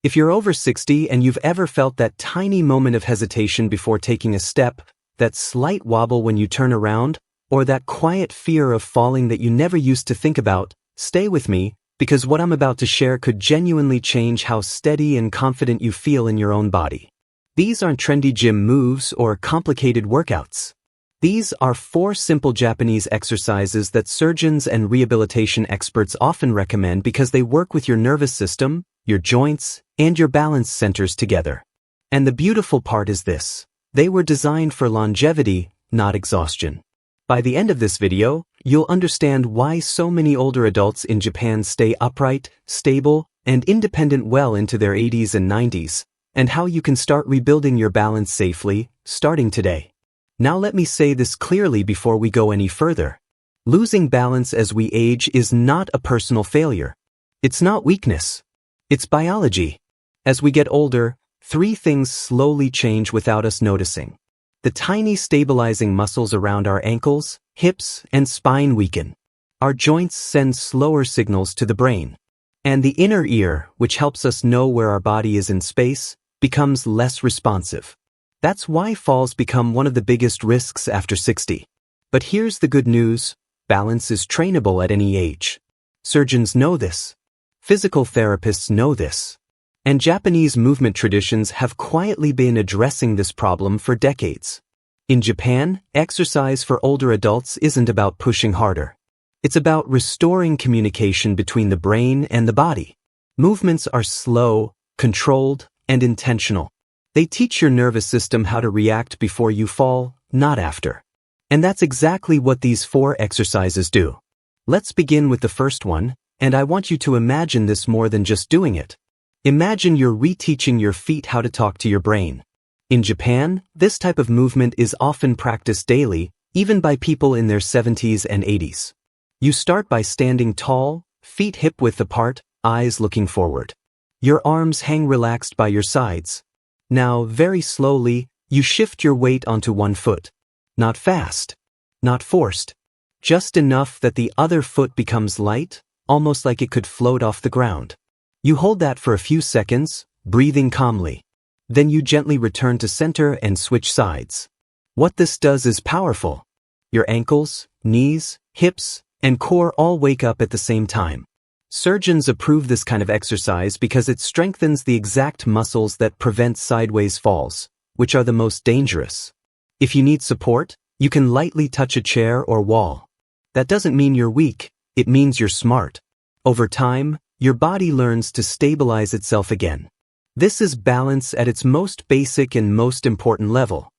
If you're over 60 and you've ever felt that tiny moment of hesitation before taking a step, that slight wobble when you turn around, or that quiet fear of falling that you never used to think about, stay with me, because what I'm about to share could genuinely change how steady and confident you feel in your own body. These aren't trendy gym moves or complicated workouts. These are 4 simple Japanese exercises that surgeons and rehabilitation experts often recommend because they work with your nervous system, your joints, and your balance centers together. And the beautiful part is this: they were designed for longevity, not exhaustion. By the end of this video, you'll understand why so many older adults in Japan stay upright, stable, and independent well into their 80s and 90s, and how you can start rebuilding your balance safely, starting today. Now let me say this clearly before we go any further. Losing balance as we age is not a personal failure. It's not weakness. It's biology. As we get older, 3 things slowly change without us noticing. The tiny stabilizing muscles around our ankles, hips, and spine weaken. Our joints send slower signals to the brain. And the inner ear, which helps us know where our body is in space, becomes less responsive. That's why falls become one of the biggest risks after 60. But here's the good news: balance is trainable at any age. Surgeons know this. Physical therapists know this. And Japanese movement traditions have quietly been addressing this problem for decades. In Japan, exercise for older adults isn't about pushing harder. It's about restoring communication between the brain and the body. Movements are slow, controlled, and intentional. They teach your nervous system how to react before you fall, not after. And that's exactly what these 4 exercises do. Let's begin with the first one, and I want you to imagine this more than just doing it. Imagine you're reteaching your feet how to talk to your brain. In Japan, this type of movement is often practiced daily, even by people in their 70s and 80s. You start by standing tall, feet hip-width apart, eyes looking forward. Your arms hang relaxed by your sides. Now, very slowly, you shift your weight onto one foot. Not fast. Not forced. Just enough that the other foot becomes light, almost like it could float off the ground. You hold that for a few seconds, breathing calmly. Then you gently return to center and switch sides. What this does is powerful. Your ankles, knees, hips, and core all wake up at the same time. Surgeons approve this kind of exercise because it strengthens the exact muscles that prevent sideways falls, which are the most dangerous. If you need support, you can lightly touch a chair or wall. That doesn't mean you're weak, it means you're smart. Over time, your body learns to stabilize itself again. This is balance at its most basic and most important level.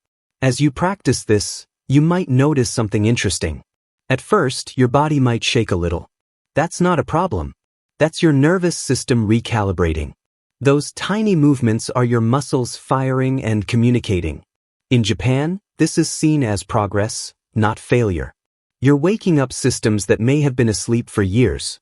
As you practice this, you might notice something interesting. At first, your body might shake a little. That's not a problem. That's your nervous system recalibrating. Those tiny movements are your muscles firing and communicating. In Japan, this is seen as progress, not failure. You're waking up systems that may have been asleep for years.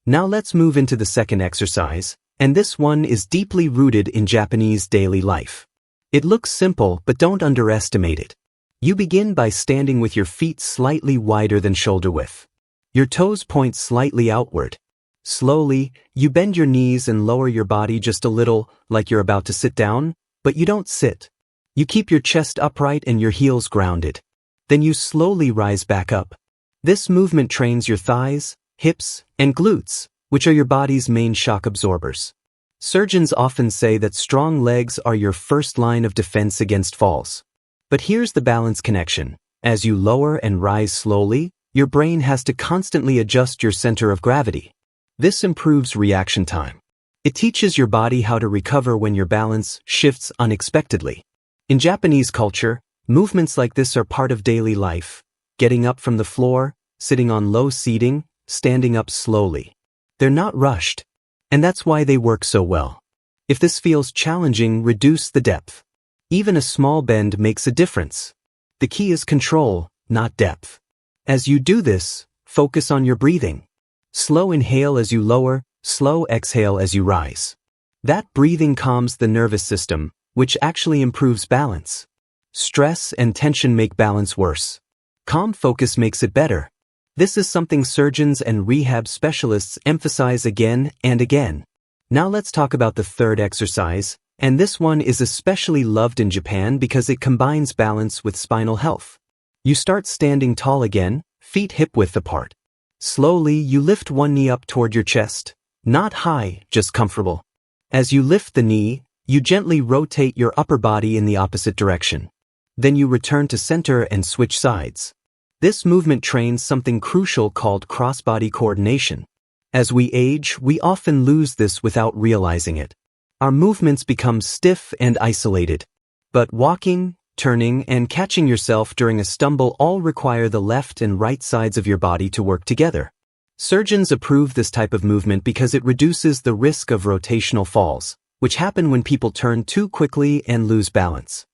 Now let's move into the second exercise, and this one is deeply rooted in Japanese daily life. It looks simple, but don't underestimate it. You begin by standing with your feet slightly wider than shoulder width. Your toes point slightly outward. Slowly, you bend your knees and lower your body just a little, like you're about to sit down, but you don't sit. You keep your chest upright and your heels grounded. Then you slowly rise back up. This movement trains your thighs, hips, and glutes, which are your body's main shock absorbers. Surgeons often say that strong legs are your first line of defense against falls. But here's the balance connection. As you lower and rise slowly, your brain has to constantly adjust your center of gravity. This improves reaction time. It teaches your body how to recover when your balance shifts unexpectedly. In Japanese culture, movements like this are part of daily life. Getting up from the floor, sitting on low seating, standing up slowly. They're not rushed. And that's why they work so well. If this feels challenging, reduce the depth. Even a small bend makes a difference. The key is control, not depth. As you do this, focus on your breathing. Slow inhale as you lower, slow exhale as you rise. That breathing calms the nervous system, which actually improves balance. Stress and tension make balance worse. Calm focus makes it better. This is something surgeons and rehab specialists emphasize again and again. Now let's talk about the third exercise, and this one is especially loved in Japan because it combines balance with spinal health. You start standing tall again, feet hip-width apart. Slowly, you lift one knee up toward your chest. Not high, just comfortable. As you lift the knee, you gently rotate your upper body in the opposite direction. Then you return to center and switch sides. This movement trains something crucial called cross-body coordination. As we age, we often lose this without realizing it. Our movements become stiff and isolated. But walking, turning, and catching yourself during a stumble all require the left and right sides of your body to work together. Surgeons approve this type of movement because it reduces the risk of rotational falls, which happen when people turn too quickly and lose balance.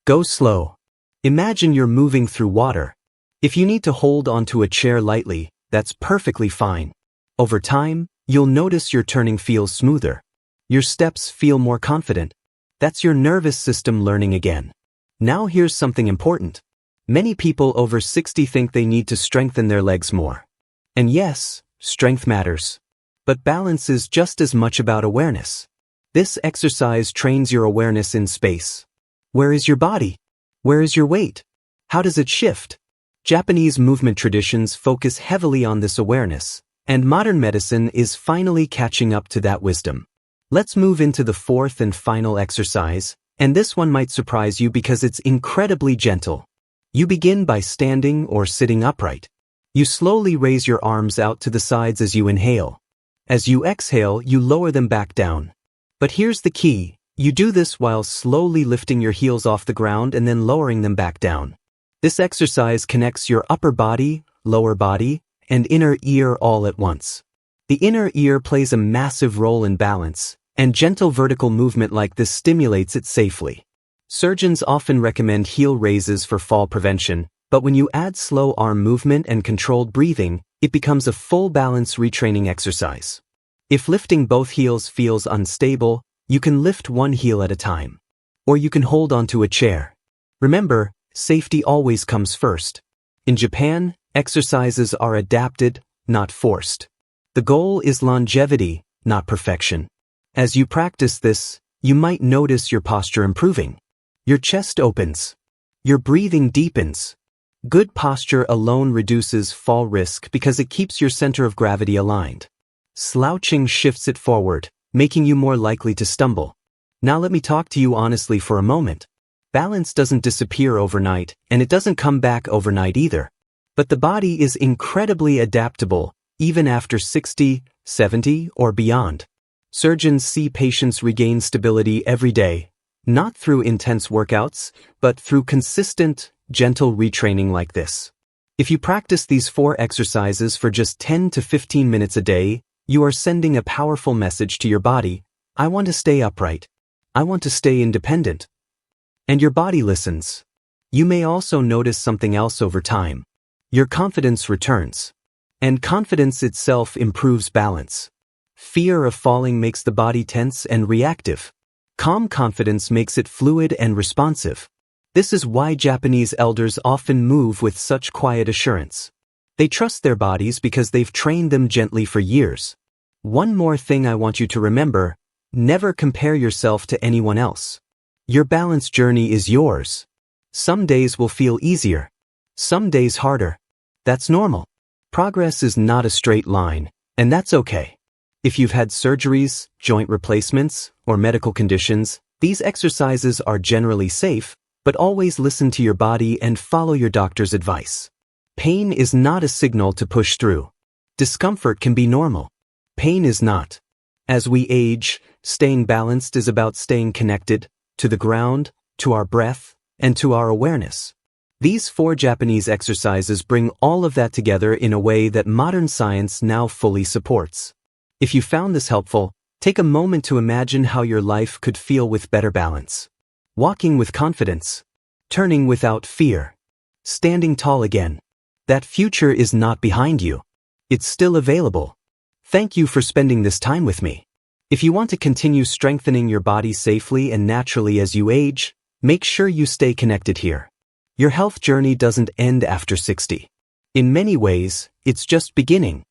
Go slow. Imagine you're moving through water. If you need to hold onto a chair lightly, that's perfectly fine. Over time, you'll notice your turning feels smoother. Your steps feel more confident. That's your nervous system learning again. Now here's something important. Many people over 60 think they need to strengthen their legs more. And yes, strength matters. But balance is just as much about awareness. This exercise trains your awareness in space. Where is your body? Where is your weight? How does it shift? Japanese movement traditions focus heavily on this awareness, and modern medicine is finally catching up to that wisdom. Let's move into the fourth and final exercise, and this one might surprise you because it's incredibly gentle. You begin by standing or sitting upright. You slowly raise your arms out to the sides as you inhale. As you exhale, you lower them back down. But here's the key. You do this while slowly lifting your heels off the ground and then lowering them back down. This exercise connects your upper body, lower body, and inner ear all at once. The inner ear plays a massive role in balance, and gentle vertical movement like this stimulates it safely. Surgeons often recommend heel raises for fall prevention, but when you add slow arm movement and controlled breathing, it becomes a full balance retraining exercise. If lifting both heels feels unstable, you can lift one heel at a time. Or you can hold onto a chair. Remember, safety always comes first. In Japan, exercises are adapted, not forced. The goal is longevity, not perfection. As you practice this, you might notice your posture improving. Your chest opens. Your breathing deepens. Good posture alone reduces fall risk because it keeps your center of gravity aligned. Slouching shifts it forward, making you more likely to stumble. Now let me talk to you honestly for a moment. Balance doesn't disappear overnight, and it doesn't come back overnight either. But the body is incredibly adaptable, even after 60, 70, or beyond. Surgeons see patients regain stability every day, not through intense workouts, but through consistent, gentle retraining like this. If you practice these 4 exercises for just 10 to 15 minutes a day, you are sending a powerful message to your body. I want to stay upright. I want to stay independent. And your body listens. You may also notice something else over time. Your confidence returns. And confidence itself improves balance. Fear of falling makes the body tense and reactive. Calm confidence makes it fluid and responsive. This is why Japanese elders often move with such quiet assurance. They trust their bodies because they've trained them gently for years. One more thing I want you to remember: never compare yourself to anyone else. Your balance journey is yours. Some days will feel easier. Some days harder. That's normal. Progress is not a straight line, and that's okay. If you've had surgeries, joint replacements, or medical conditions, these exercises are generally safe, but always listen to your body and follow your doctor's advice. Pain is not a signal to push through. Discomfort can be normal. Pain is not. As we age, staying balanced is about staying connected to the ground, to our breath, and to our awareness. These 4 Japanese exercises bring all of that together in a way that modern science now fully supports. If you found this helpful, take a moment to imagine how your life could feel with better balance. Walking with confidence. Turning without fear. Standing tall again. That future is not behind you. It's still available. Thank you for spending this time with me. If you want to continue strengthening your body safely and naturally as you age, make sure you stay connected here. Your health journey doesn't end after 60. In many ways, it's just beginning.